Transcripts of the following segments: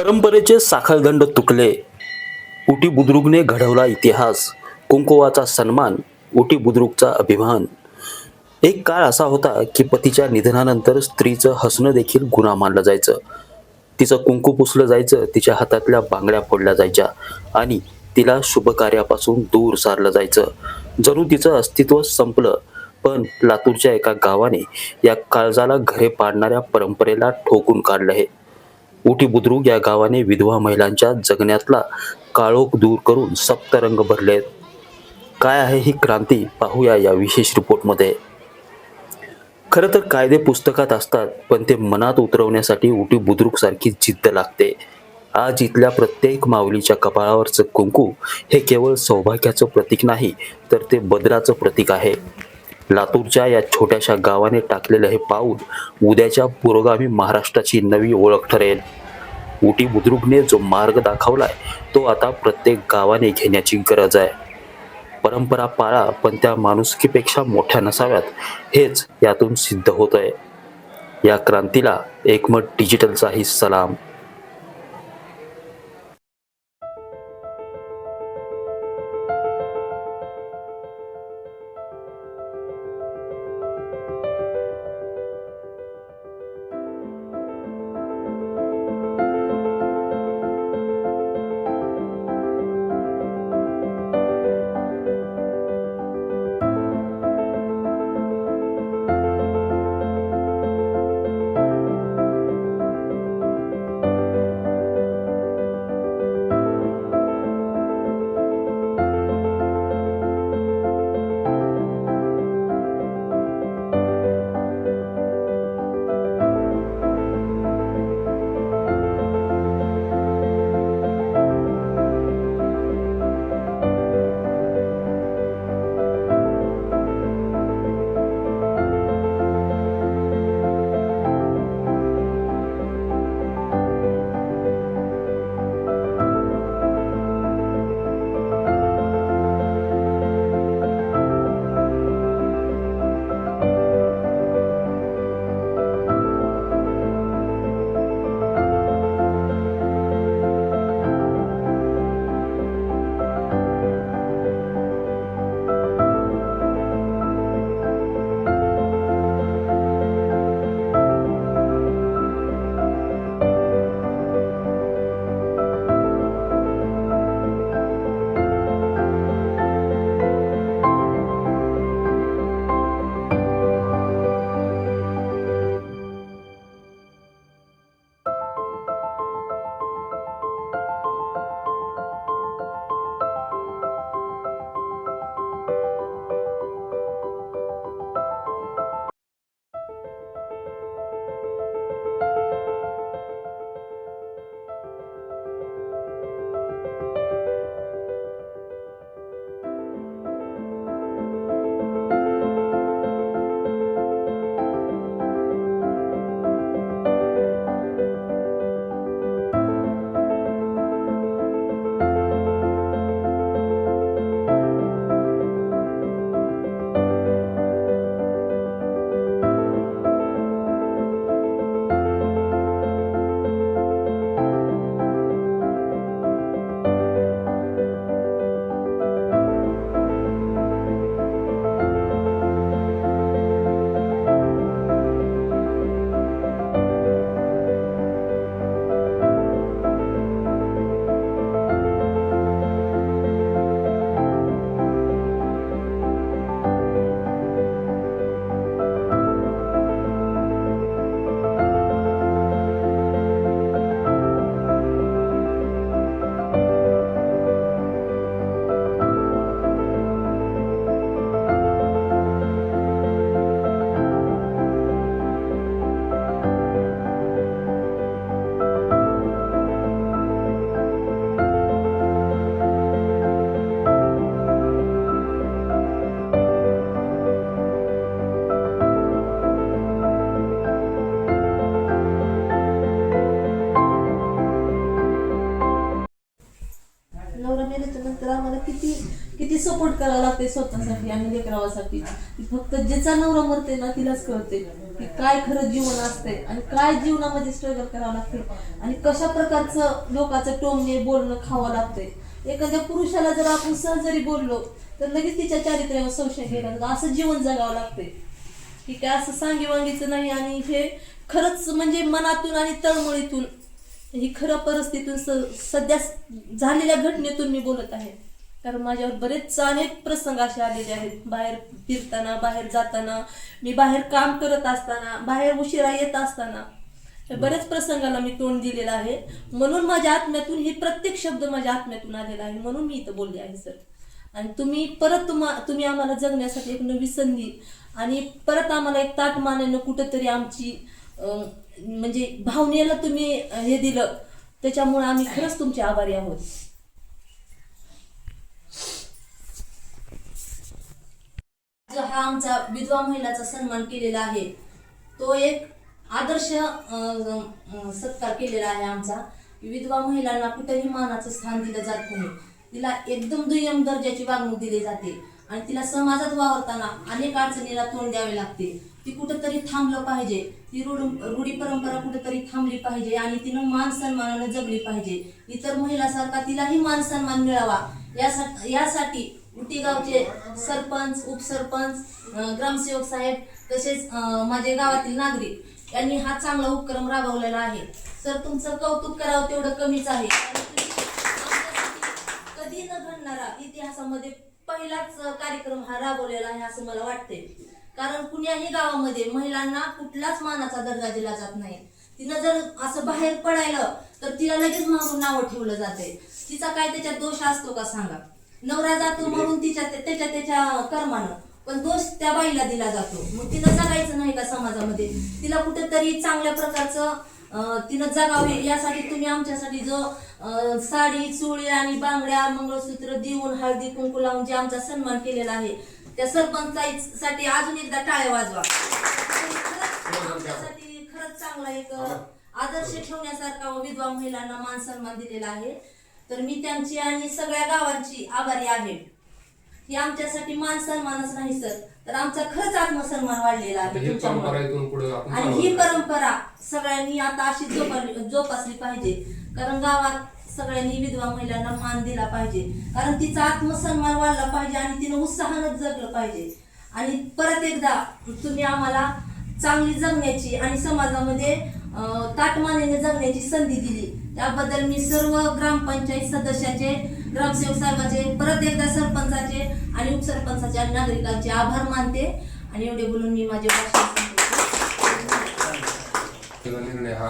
परंपरेचे साखळदंड तुटले. उटी बुद्रुकने घडवला इतिहास. कुंकुवाचा सन्मान, उटी बुद्रुकचा अभिमान. एक काळ असा होता की पतीच्या निधनानंतर स्त्रीचं हसणं देखील गुन्हा मानलं जायचं. तिचं कुंकू पुसलं जायचं, तिच्या हातातल्या बांगड्या फोडल्या जायच्या आणि तिला शुभ कार्यापासून दूर सारलं जायचं. जणू तिचं अस्तित्व संपलं. पण लातूरच्या एका गावाने या काळजाला घरे पाडणाऱ्या परंपरेला ठोकून काढलं आहे. उटी बुद्रुक या गावाने विधवा महिलांच्या जगण्यातला काळोख दूर करून सप्तरंग भरलेत. काय आहे ही क्रांती, पाहूया या विशेष रिपोर्टमध्ये. खरं तर कायदे पुस्तकात असतात, पण ते मनात उतरवण्यासाठी उटी बुद्रुक सारखी जिद्द लागते. आज इथल्या प्रत्येक माऊलीच्या कपाळावरचं कुंकू हे केवळ सौभाग्याचं प्रतीक नाही, तर ते बदलाचं प्रतीक आहे. लातूरच्या या छोट्याशा गावाने टाकलेलं हे पाऊल उद्याच्या पुरोगामी महाराष्ट्राची नवी ओळख ठरेल. उटी बुद्रुकने जो मार्ग दाखवलाय तो आता प्रत्येक गावाने घेण्याची गरज आहे. परंपरा पाळा, पण त्या माणुसकीपेक्षा मोठ्या नसाव्यात, हेच यातून सिद्ध होतंय. या क्रांतीला एकमत डिजिटलचाही सलाम. तर आम्हाला किती किती सपोर्ट करावा लागते स्वतःसाठी आणि लेकरावासाठी. फक्त ज्याचा नवरा मरते ना तिलाच कळते. की काय खरं जीवन असतंय आणि काय जीवनामध्ये स्ट्रगल करावं लागते आणि कशा प्रकारचं लोकांचं टोमणे बोलणं खावं लागतंय। एखाद्या पुरुषाला जर आपण सहज जरी बोललो तर लगेच तिच्या चारित्र्यावर संशय घ्यायला लागतो। असं जीवन जगावं लागतंय की काय असं सांगीवांगीचं नाही। आणि हे खरंच म्हणजे मनातून आणि तळमळीतून ही खरं परिस्थितीतून सध्या झालेल्या घटनेतून मी बोलत आहे। कारण माझ्यावर बरेच अनेक प्रसंग असे आलेले आहेत, बाहेर फिरताना, बाहेर जाताना, मी बाहेर काम करत असताना, बाहेर उशिरा येत असताना बरेच प्रसंगाला मी तोंड दिलेलं आहे। म्हणून माझ्या आत्म्यातून ही प्रत्येक शब्द माझ्या आत्म्यातून आलेला आहे, म्हणून मी इथं बोलले आहे सर। आणि तुम्ही परत तुम्ही आम्हाला जगण्यासाठी एक नवी संधी आणि परत आम्हाला एक ताट मानेनं कुठंतरी आमची म्हणजे भावनेला तुम्ही हे दिलं, त्याच्यामुळे आम्ही खरंच तुमचे आभारी आहोत। जो हा आमचा विधवा महिलाचा सन्मान केलेला आहे तो एक आदर्श सत्कार केलेला आहे आमचा। विधवा महिलांना कुठेही मानाचं स्थान दिलं जात नाही, तिला एकदम दुय्यम दर्जाची वागणूक दिली जाते आणि तिला समाजात वावरताना अनेक अडचणीला तोंड द्यावे लागते। ती कुठेतरी थांबलं पाहिजे, ती रूढी परंपरा कुठेतरी थांबली पाहिजे आणि तिनं मान सन्मानाने जगली पाहिजे। इतर महिलांसारखा तिलाही मान सन्मान मिळावा यासाठी उटी गावचे सरपंच, उपसरपंच, ग्रामसेवक साहेब तसेच माझे गावातील नागरिक यांनी हा चांगला उपक्रम राबवलेला आहे। सर तुमचं कौतुक करावं तेवढं कमीच आहे। कधी न घडणारा इतिहासामध्ये पहिलाच कार्यक्रम हा राबवलेला आहे असं मला वाटते। कारण कुण्याही गावामध्ये महिलांना कुठलाच मानाचा दर्जा दिला जात नाही। तिनं जर असं बाहेर पडायला तर तिला लगेच मागून नावं ठेवलं जाते। तिचा काय त्याच्यात दोष असतो का सांगा? नवरा जातो म्हणून त्याच्या कर्मानं, पण दोष त्या बाईला दिला जातो। मग तिनं जगायचं नाही का समाजामध्ये? तिला कुठेतरी चांगल्या प्रकारचं तिनं जगावे यासाठी तुम्ही आमच्यासाठी जो साडी, चोळी आणि बांगड्या, मंगळसूत्र देऊन हळदी कुंकू लावून जे आमचा सन्मान केलेला आहे त्या सरपंचासाठी अजून एकदा टाळ्या वाजवा। आमच्यासाठी खरंच चांगला एक आदर्श ठेवण्यासारखा विधवा महिलांना मान सन्मान दिलेला आहे। तर मी त्यांची आणि सगळ्या गावांची आभारी आहे। ही आमच्यासाठी मान सन्मानच नाही सर, तर आमचा खरंच आत्मसन्मान वाढलेला आहे तुमच्यामुळे। आणि ही परंपरा सगळ्यांनी आता अशी जोपासली पाहिजे, कारण गावात सगळ्यांनी विधवा महिलांना मान दिला पाहिजे, कारण तिचा आत्मसन्मान वाढला पाहिजे आणि तिनं उत्साहानं जगलं पाहिजे। आणि परत एकदा तुम्ही आम्हाला चांगली जगण्याची आणि समाजामध्ये ताटमानेने जगण्याची संधी दिली, त्याबद्दल मी सर्व ग्रामपंचायत सदस्याचे, ग्रामसेवक साहेबाचे, परत एकदा सरपंचाचे आणि उपसरपंचाचे आणि नागरिकांचे आभार मानते। आणि एवढे बोलून मी माझे निर्णय हा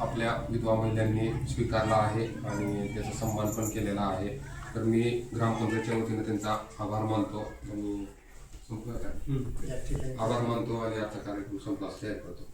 आपल्या विधवा महिलांनी स्वीकारला आहे आणि त्याचा सन्मान पण केलेला आहे। तर मी ग्रामपंचायतच्या वतीने त्यांचा आभार मानतो आणि आजचा कार्यक्रम संपला असं जाहीर करतो।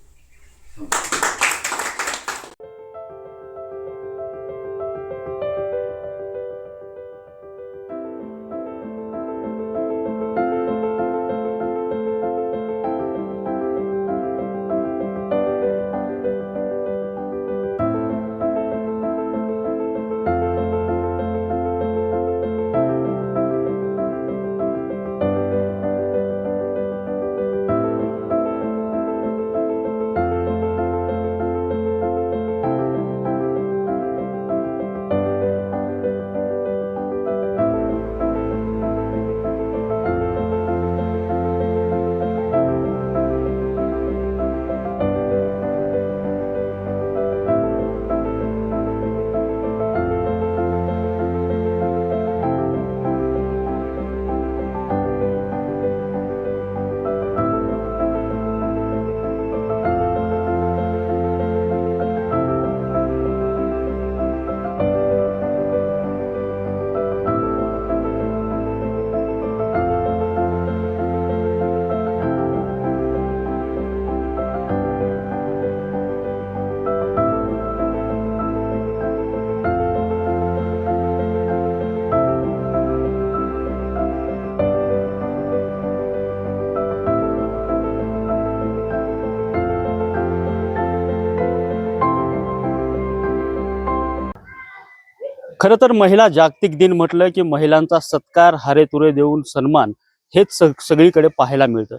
खरं तर महिला जागतिक दिन म्हटलं की महिलांचा सत्कार, हारेतुरे देऊन सन्मान हेच सगळीकडे पाहायला मिळतं।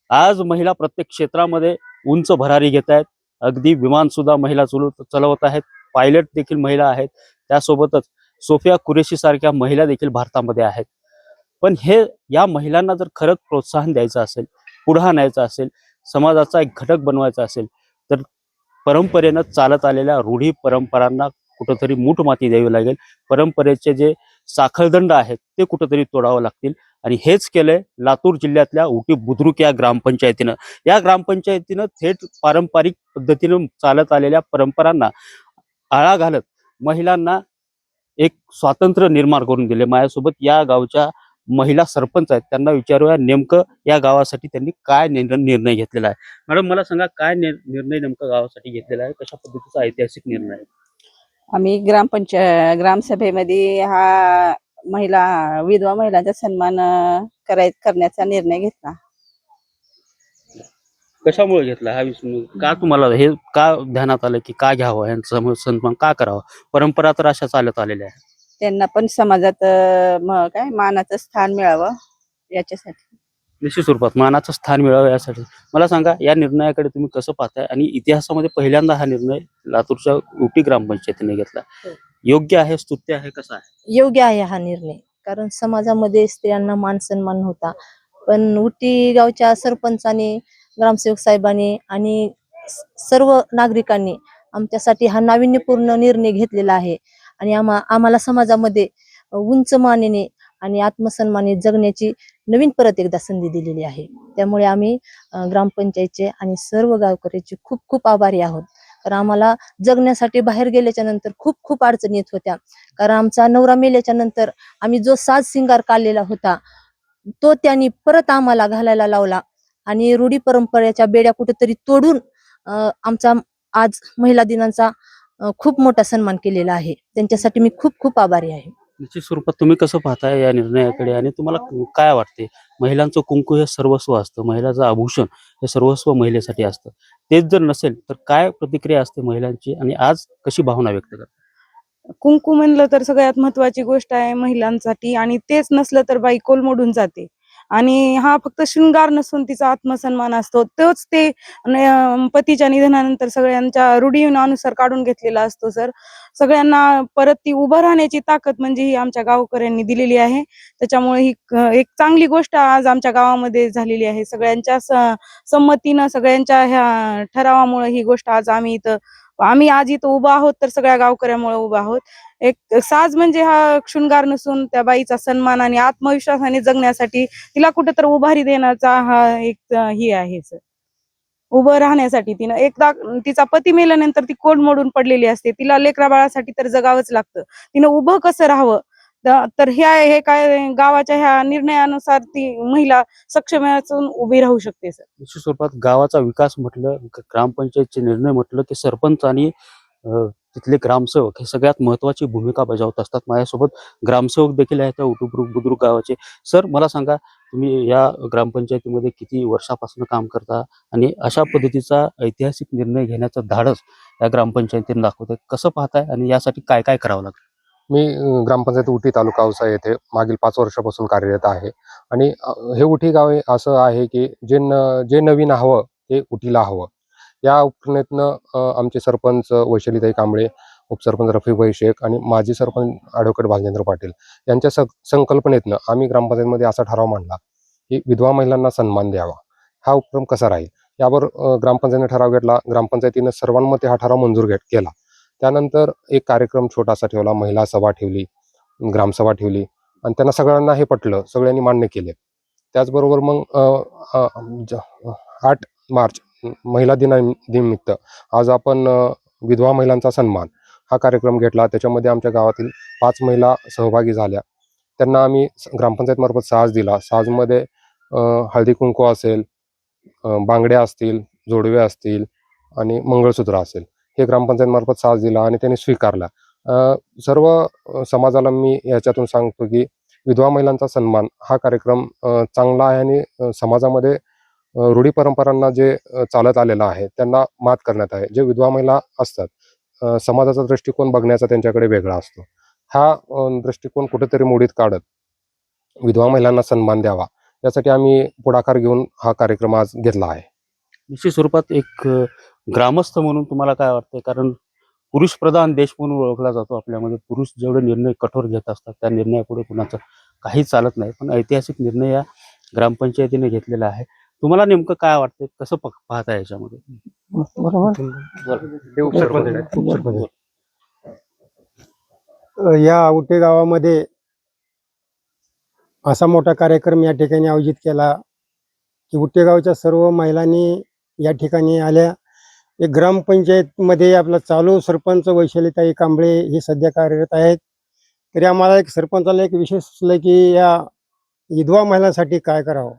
आज महिला प्रत्येक क्षेत्रामध्ये उंच भरारी घेत आहेत. अगदी विमान सुद्धा महिला चालवत आहेत. पायलट देखील महिला आहेत. त्यासोबतच सोफिया कुरेशी सारख्या महिला देखील भारतामध्ये आहेत. पण हे या महिलांना जर खरंच प्रोत्साहन द्यायचं असेल, पुढे आणायचं असेल, समाजाचा एक घटक बनवायचा असेल, तर परंपरेनं चालत आलेल्या रूढी परंपरांना कुठंतरी मूठमाती द्यावी लागेल. परंपरेचे जे साखळदंड आहेत ते कुठंतरी तोडावं लागतील. आणि हेच केलंय लातूर जिल्ह्यातल्या उटी बुद्रुक या ग्रामपंचायतीनं. या ग्रामपंचायतीनं थेट पारंपरिक पद्धतीनं चालत आलेल्या परंपरांना आळा घालत महिलांना एक स्वातंत्र्य निर्माण करून दिले. माझ्यासोबत या गावच्या महिला सरपंच आहेत. त्यांना विचारूया नेमकं या गावासाठी त्यांनी काय निर्णय घेतलेला आहे. मॅडम, मला सांगा, काय निर्णय नेमका गावासाठी घेतलेला आहे? कशा पद्धतीचा ऐतिहासिक निर्णय आहे? आम्ही ग्रामसभेमध्ये हा विधवा महिलांचा सन्मान करण्याचा निर्णय घेतला. कशामुळे घेतला हा विषय? का तुम्हाला हे का ध्यानात आलं की का घ्यावं, यांचा सन्मान का करावा? परंपरा तर अशा चालत आलेल्या आहेत. त्यांना पण समाजात मानाचं स्थान मिळावं याच्यासाठी. निश्चित स्वरूपात मानाचं स्थान मिळावं यासाठी. मला सांगा, या निर्णयाकडे तुम्ही कसं पाहताय आणि इतिहासामध्ये पहिल्यांदा हा निर्णय लातूरच्या उटी ग्रामपंचायतीने घेतला. योग्य आहे, स्तुत्य आहे, कसा आहे? योग्य आहे हा निर्णय, कारण समाजामध्ये स्त्रियांना मान सन्मान होता, पण उटी गावच्या सरपंचाने, ग्रामसेवक साहेबांनी आणि सर्व नागरिकांनी आमच्यासाठी हा नाविन्यपूर्ण निर्णय घेतलेला आहे. आणि आम्हाला समाजामध्ये उंच मानेने आणि आत्मसन्माने जगण्याची नवीन परत एकदा संधी दिलेली आहे. त्यामुळे आम्ही ग्रामपंचायतचे आणि सर्व गावकऱ्याचे खूप खूप आभारी आहोत. कारण आम्हाला जगण्यासाठी बाहेर गेल्याच्या नंतर खूप खूप अडचणी येत होत्या. कारण आमचा नवरा मेल्याच्या नंतर आम्ही जो साज सिंगार काढलेला होता तो त्यांनी परत आम्हाला घालायला लावला आणि रूढी परंपरेच्या बेड्या कुठेतरी तोडून आमचा आज महिला दिनाचा खूप मोठा सन्मान केलेला आहे. त्यांच्यासाठी मी खूप खूप आभारी आहे. निश्चित स्वरूपात तुम्ही कसं पाहताय या निर्णयाकडे आणि तुम्हाला काय वाटते? महिलांचं कुंकू हे सर्वस्व असतं, महिलाचं आभूषण हे सर्वस्व महिलेसाठी असतं. तेच जर नसेल तर काय प्रतिक्रिया असते महिलांची आणि आज कशी भावना व्यक्त करतात? कुंकू म्हणलं तर सगळ्यात महत्वाची गोष्ट आहे महिलांसाठी, आणि तेच नसलं तर बाई कोलमडून जाते. आणि हा फक्त शृंगार नसून तिचा आत्मसन्मान असतो. तोच ते पतीच्या निधनानंतर सगळ्यांच्या रूढीनुसार काढून घेतलेला असतो. सर, सगळ्यांना परत ती उभं राहण्याची ताकद म्हणजे ही आमच्या गावकऱ्यांनी दिलेली आहे. त्याच्यामुळे ही एक चांगली गोष्ट आज आमच्या गावामध्ये झालेली आहे. सगळ्यांच्या संमतीनं, सगळ्यांच्या ह्या ठरावामुळे ही गोष्ट आज आम्ही आज इथं उभा आहोत, तर सगळ्या गावकऱ्यामुळे उभा आहोत. एक साज म्हणजे हा शृंगार नसून त्या बाईचा सन्मान आणि आत्मविश्वासाने जगण्यासाठी तिला कुठेतरी उभारी देण्याचा हा एक ही आहे सर. उभं राहण्यासाठी तिनं एकदा तिचा पती मेल्यानंतर ती कोण मोडून पडलेली असते. तिला लेकरा बाळासाठी तर जगावंच लागतं. तिनं उभं कसं राहावं, तर हे काय गावाच्या ह्या निर्णयानुसार ती महिला सक्षम असून उभी राहू शकते सर. निश्चित स्वरूपात गावाचा विकास म्हटलं, ग्रामपंचायतचे निर्णय म्हटलं की सरपंच आणि तिथले ग्रामसेवक हे सगळ्यात महत्वाची भूमिका बजावत असतात. माझ्यासोबत ग्रामसेवक देखील आहेत त्या बुद्रुक गावाचे. सर, मला सांगा, तुम्ही या ग्रामपंचायतीमध्ये किती वर्षापासून काम करता आणि अशा पद्धतीचा ऐतिहासिक निर्णय घेण्याचं धाडस या ग्रामपंचायतीने दाखवतंय, कसं पाहताय आणि यासाठी काय काय करावं लागतं? मी ग्रामपंचायत उटी तालुका औसा येथे मागील 5 वर्षापासून कार्यरत आहे. आणि हे उटी गाव हे असं आहे की जे नवीन हवं ते उटीला हवं. या उपक्रमेतनं आमचे सरपंच वैशालीताई कांबळे, उपसरपंच रफीभाई शेख आणि माजी सरपंच ॲडव्होकेट भालचंद्र पाटील यांच्या संकल्पनेतनं आम्ही ग्रामपंचायतीमध्ये असा ठराव मांडला की विधवा महिलांना सन्मान द्यावा. हा उपक्रम कसा राहील यावर ग्रामपंचायतीने ठराव घेतला. ग्रामपंचायतीनं सर्वांमते हा ठराव मंजूर केला. त्यानंतर एक कार्यक्रम छोटासा ठेवला, महिला सभा ठेवली, ग्रामसभा ठेवली आणि त्यांना सगळ्यांना हे पटलं, सगळ्यांनी मान्य केले. त्याचबरोबर मग 8 मार्च महिला दिनानिमित्त आज आपण विधवा महिलांचा सन्मान हा कार्यक्रम घेतला. त्याच्यामध्ये आमच्या गावातील 5 महिला सहभागी झाल्या. त्यांना आम्ही ग्रामपंचायतमार्फत साज दिला. साजमध्ये हळदी कुंकू असेल, बांगड्या असतील, जोडवे असतील आणि मंगळसूत्र असेल, हे ग्रामपंचायतमार्फत साज दिला आणि त्यांनी स्वीकारला. सर्व समाजाला मी याच्यातून सांगतो की विधवा महिलांचा सन्मान हा कार्यक्रम चांगला आहे आणि समाजामध्ये रूढी परंपरांना जे चालत आलेलं आहे त्यांना मात करण्यात आहे. जे विधवा महिला असतात, समाजाचा दृष्टिकोन बघण्याचा त्यांच्याकडे वेगळा असतो. हा दृष्टिकोन कुठेतरी मोडीत काढत विधवा महिलांना सन्मान द्यावा यासाठी आम्ही पुढाकार घेऊन हा कार्यक्रम आज घेतला आहे. निश्चित स्वरूपात एक ग्रामस्थ म्हणून तुम्हाला काय वाटतंय? कारण पुरुष प्रधान देश म्हणून ओळखला जातो आपल्यामध्ये. पुरुष जेवढे निर्णय कठोर घेत असतात त्या निर्णयापुढे कुणाचं काही चालत नाही. पण ऐतिहासिक निर्णय या ग्रामपंचायतीने घेतलेला आहे. तुम्हाला नेमकं काय वाटतंय? कसं पाहता याच्यामध्ये? या उटे गावामध्ये असा मोठा कार्यक्रम या ठिकाणी आयोजित केला की उटे गावच्या सर्व महिलांनी या ठिकाणी आल्या. एक ग्रामपंचायतमध्ये आपला चालू सरपंच वैशालीताई कांबळे हे सध्या कार्यरत आहेत. तरी आम्हाला एक सरपंचाला एक विषय सुचलं की या विधवा महिलांसाठी काय करावं.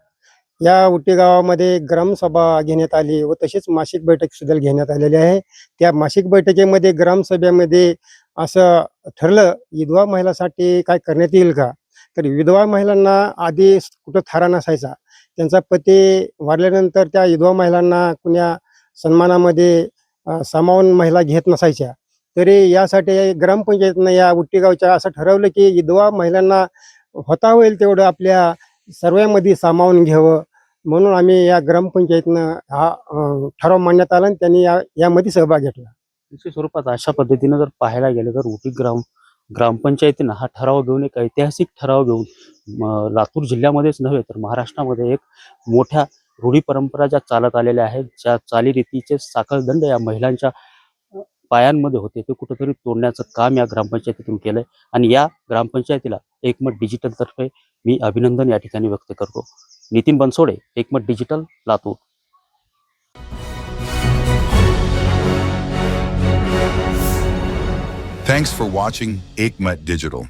या उटे गावामध्ये ग्रामसभा घेण्यात आली व तसेच मासिक बैठक सुद्धा घेण्यात आलेली आहे. त्या मासिक बैठकीमध्ये ग्रामसभेमध्ये असं ठरलं विधवा महिलांसाठी काय करण्यात येईल का. तर विधवा महिलांना आधी कुठं थारा नसायचा. त्यांचा पती वारल्यानंतर त्या विधवा महिलांना कुण्या सन्मानामध्ये सामावून महिला घेत नसायच्या. तरी यासाठी ग्रामपंचायतीनं या उट्टीगावच्या असं ठरवलं की विधवा महिलांना होता होईल तेवढं आपल्या सर्वांमध्ये सामावून घ्यावं. म्हणून आम्ही या ग्रामपंचायतीनं हा ठराव मांडण्यात आला आणि त्यांनी यामध्ये सहभाग घेतला. निश्चित स्वरूपात अशा पद्धतीनं जर पाहायला गेलं तर उटी ग्रामपंचायतीनं हा ठराव घेऊन, एक ऐतिहासिक ठराव घेऊन लातूर जिल्ह्यामध्येच नव्हे तर महाराष्ट्रामध्ये एक मोठ्या रूढी परंपरा ज्या चालत आलेल्या आहेत, ज्या चालीरीतीचे साखळदंड या महिलांच्या पायांमध्ये होते, ते कुठेतरी तोडण्याचं काम या ग्रामपंचायतीतून केलंय. आणि या ग्रामपंचायतीला एकमत डिजिटल तर्फे मी अभिनंदन या ठिकाणी व्यक्त करतो. नितीन बनसोडे, एकमत digital, Latur. Thanks for watching Ekmat Digital.